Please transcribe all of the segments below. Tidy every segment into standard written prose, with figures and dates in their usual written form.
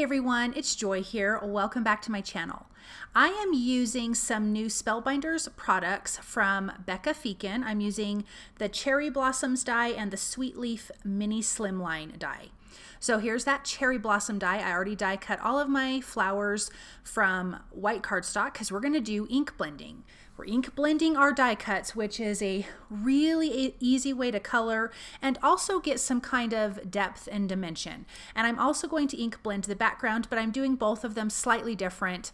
Hey everyone, it's Joy here. Welcome back to my channel. I am using some new Spellbinders products from Becca Feeken. I'm using the Cherry Blossoms die and the Sweet Leaf Mini Slimline die. So here's that cherry blossom die. I already die cut all of my flowers from white cardstock because we're going to do ink blending. We're ink blending our die cuts, which is a really easy way to color and also get some kind of depth and dimension. And I'm also going to ink blend the background, but I'm doing both of them slightly different.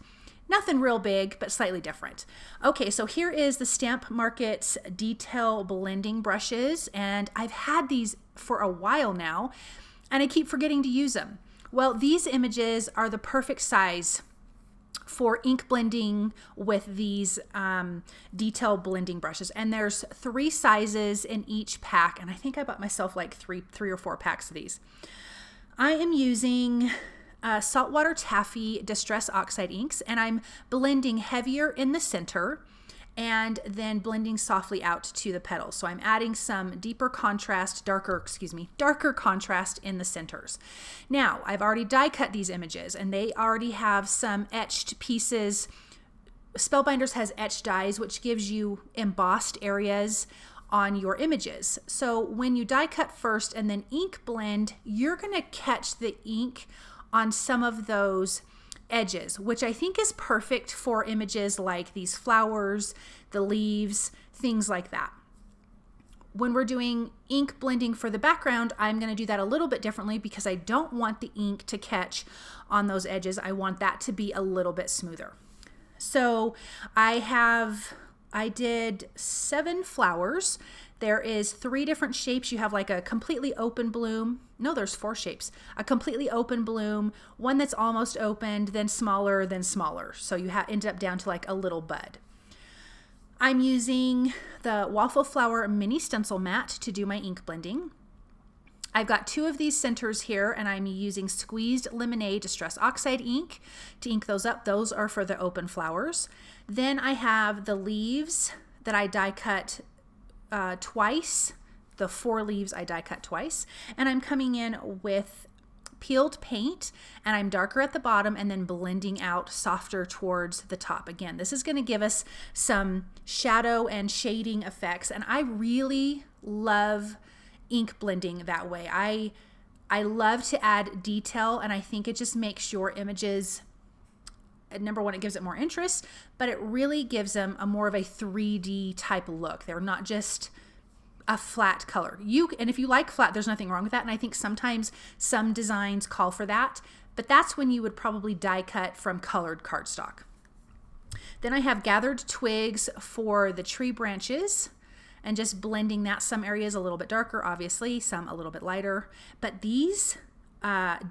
Nothing real big, but slightly different. Okay, so here is the Stamp Market's detail blending brushes, and I've had these for a while now, and I keep forgetting to use them. Well, these images are the perfect size for ink blending with these detail blending brushes. And there's 3 sizes in each pack, and I think I bought myself like three or four packs of these. I am using Saltwater Taffy Distress Oxide inks, and I'm blending heavier in the center and then blending softly out to the petals. So I'm adding some darker contrast in the centers. Now, I've already die cut these images and they already have some etched pieces. Spellbinders has etched dies, which gives you embossed areas on your images. So when you die cut first and then ink blend, you're gonna catch the ink on some of those edges, which I think is perfect for images like these flowers, the leaves, things like that. When we're doing ink blending for the background, I'm going to do that a little bit differently because I don't want the ink to catch on those edges. I want that to be a little bit smoother. So I did 7 flowers. There is 3 different shapes. You have like a completely open bloom. No, there's 4 shapes. A completely open bloom, one that's almost opened, then smaller, then smaller. So you ended up down to like a little bud. I'm using the Waffle Flower Mini Stencil Mat to do my ink blending. I've got 2 of these centers here, and I'm using Squeezed Lemonade Distress Oxide ink to ink those up. Those are for the open flowers. Then I have the leaves that I die cut twice. The 4 leaves I die cut twice, and I'm coming in with peeled paint, and I'm darker at the bottom and then blending out softer towards the top. Again, this is going to give us some shadow and shading effects, and I really love ink blending that way. I love to add detail, and I think it just makes your images, number one, it gives it more interest, but it really gives them a more of a 3D type look. They're not just a flat color. And if you like flat, there's nothing wrong with that. And I think sometimes some designs call for that, but that's when you would probably die cut from colored cardstock. Then I have gathered twigs for the tree branches and just blending that. Some areas a little bit darker, obviously, some a little bit lighter, but these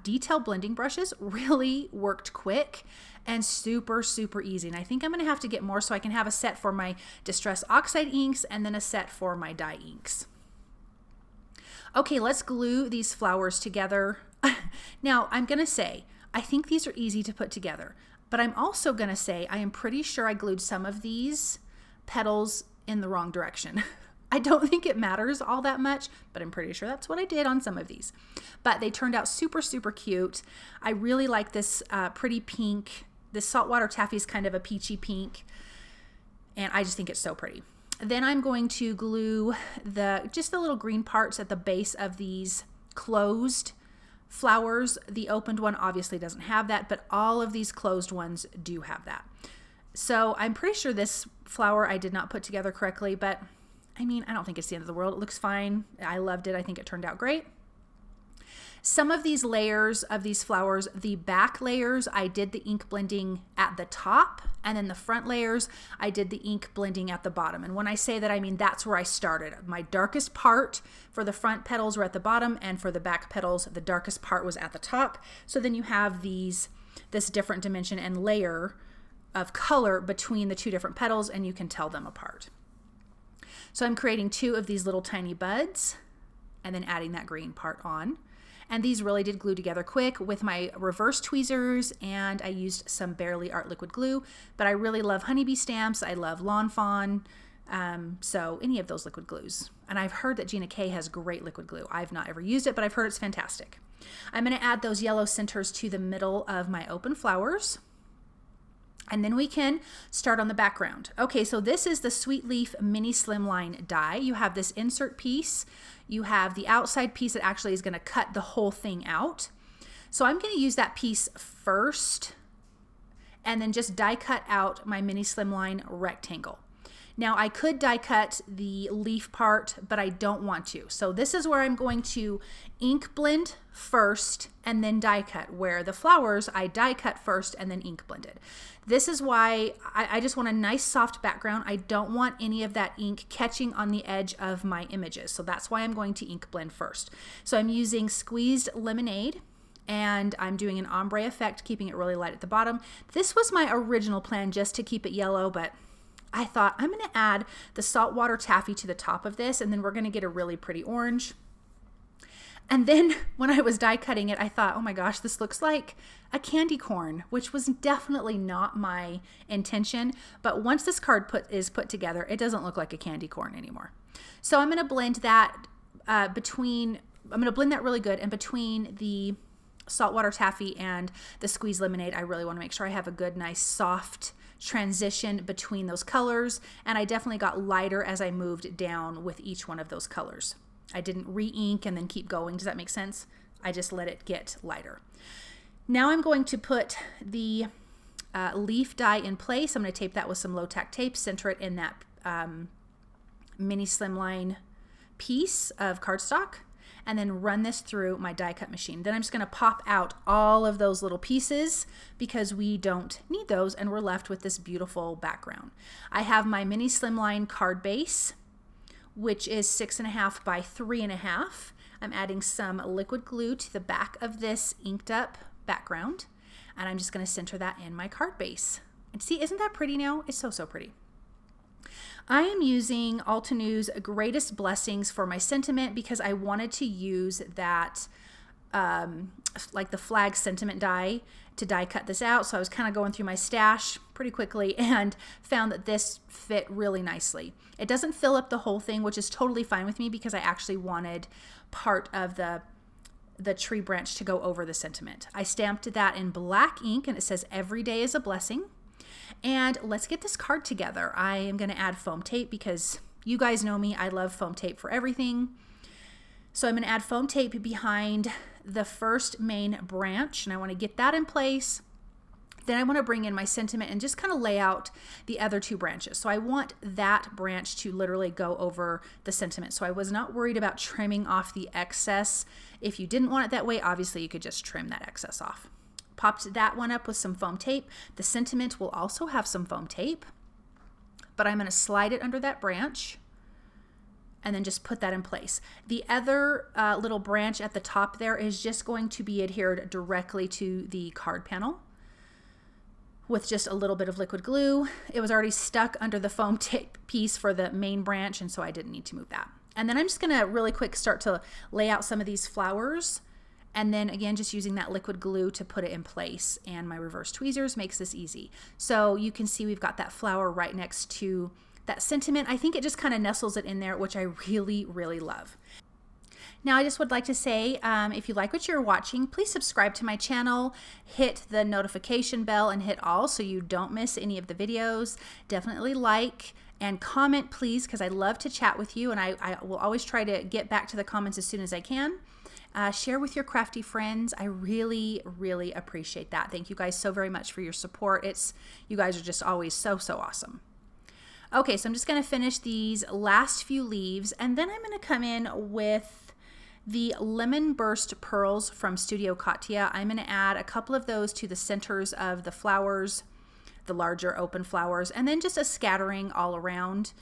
detail blending brushes really worked quick and super easy. And I think I'm going to have to get more so I can have a set for my Distress Oxide inks and then a set for my dye inks. Okay, let's glue these flowers together. Now, I'm going to say, I think these are easy to put together, but I'm also going to say I am pretty sure I glued some of these petals in the wrong direction. I don't think it matters all that much, but I'm pretty sure that's what I did on some of these. But they turned out super cute. I really like this pretty pink. This Saltwater Taffy is kind of a peachy pink, and I just think it's so pretty. Then I'm going to glue just the little green parts at the base of these closed flowers. The opened one obviously doesn't have that, but all of these closed ones do have that. So I'm pretty sure this flower I did not put together correctly, but I mean, I don't think it's the end of the world. It looks fine. I loved it. I think it turned out great. Some of these layers of these flowers, the back layers, I did the ink blending at the top, and then the front layers, I did the ink blending at the bottom. And when I say that, I mean that's where I started. My darkest part for the front petals were at the bottom, and for the back petals, the darkest part was at the top. So then you have this different dimension and layer of color between the 2 different petals, and you can tell them apart. So I'm creating 2 of these little tiny buds and then adding that green part on. And these really did glue together quick with my reverse tweezers, and I used some Barely Art liquid glue, but I really love honeybee stamps. I love Lawn Fawn. So any of those liquid glues. And I've heard that Gina K has great liquid glue. I've not ever used it, but I've heard it's fantastic. I'm going to add those yellow centers to the middle of my open flowers. And then we can start on the background. Okay, so this is the Sweet Leaf Mini Slimline die. You have this insert piece. You have the outside piece that actually is going to cut the whole thing out. So I'm going to use that piece first and then just die cut out my Mini Slimline rectangle. Now I could die cut the leaf part, but I don't want to. So this is where I'm going to ink blend first and then die cut, where the flowers I die cut first and then ink blended. This is why I just want a nice soft background. I don't want any of that ink catching on the edge of my images. So that's why I'm going to ink blend first. So I'm using squeezed lemonade and I'm doing an ombre effect, keeping it really light at the bottom. This was my original plan, just to keep it yellow, but I thought I'm going to add the Saltwater Taffy to the top of this, and then we're going to get a really pretty orange. And then when I was die cutting it, I thought, oh my gosh, this looks like a candy corn, which was definitely not my intention. But once this card is put together, it doesn't look like a candy corn anymore. So I'm going to blend that I'm going to blend that really good. And between the Saltwater Taffy and the squeezed lemonade, I really want to make sure I have a good, nice, soft transition between those colors. And I definitely got lighter as I moved down with each one of those colors. I didn't re-ink and then keep going. Does that make sense? I just let it get lighter. Now I'm going to put the leaf die in place. I'm going to tape that with some low tack tape, center it in that mini slimline piece of cardstock, and then run this through my die cut machine. Then I'm just going to pop out all of those little pieces because we don't need those, and we're left with this beautiful background. I have my mini slimline card base, which is 6.5 by 3.5. I'm adding some liquid glue to the back of this inked up background, and I'm just going to center that in my card base. And see, isn't that pretty now? It's so, so pretty. I am using Altenews Greatest Blessings for my sentiment because I wanted to use that like the flag sentiment die to die cut this out. So I was kind of going through my stash pretty quickly and found that this fit really nicely. It doesn't fill up the whole thing, which is totally fine with me because I actually wanted part of the tree branch to go over the sentiment. I stamped that in black ink and it says "Every day is a blessing." And let's get this card together. I am going to add foam tape because you guys know me. I love foam tape for everything. So I'm going to add foam tape behind the first main branch, and I want to get that in place. Then I want to bring in my sentiment and just kind of lay out the other two branches. So I want that branch to literally go over the sentiment. So I was not worried about trimming off the excess. If you didn't want it that way, obviously you could just trim that excess off. Popped that one up with some foam tape. The sentiment will also have some foam tape, but I'm going to slide it under that branch and then just put that in place. The other little branch at the top there is just going to be adhered directly to the card panel with just a little bit of liquid glue. It was already stuck under the foam tape piece for the main branch, and so I didn't need to move that. And then I'm just going to really quick start to lay out some of these flowers. And then again, just using that liquid glue to put it in place, and my reverse tweezers makes this easy. So you can see we've got that flower right next to that sentiment. I think it just kind of nestles it in there, which I really, really love. Now I just would like to say, if you like what you're watching, please subscribe to my channel, hit the notification bell and hit all so you don't miss any of the videos. Definitely like and comment, please, because I love to chat with you, and I will always try to get back to the comments as soon as I can. Share with your crafty friends. I really, really appreciate that. Thank you guys so very much for your support. You guys are just always so, so awesome. Okay, so I'm just going to finish these last few leaves, and then I'm going to come in with the Lemon Burst Pearls from Studio Katia. I'm going to add a couple of those to the centers of the flowers, the larger open flowers, and then just a scattering all around.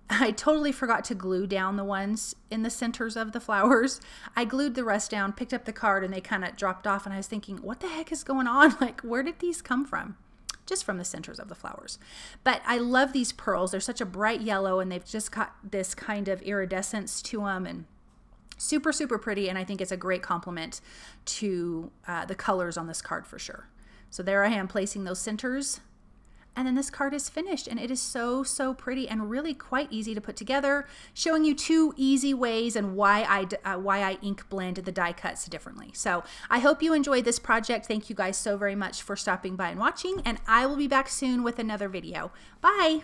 I totally forgot to glue down the ones in the centers of the flowers. I glued the rest down, picked up the card, and they kind of dropped off, and I was thinking, what the heck is going on? Like, where did these come from? Just from the centers of the flowers. But I love these pearls. They're such a bright yellow, and they've just got this kind of iridescence to them, and super, super pretty, and I think it's a great complement to the colors on this card for sure. So there I am placing those centers. And then this card is finished, and it is so, so pretty and really quite easy to put together, showing you 2 easy ways and why I ink blend the die cuts differently. So I hope you enjoyed this project. Thank you guys so very much for stopping by and watching, and I will be back soon with another video. Bye!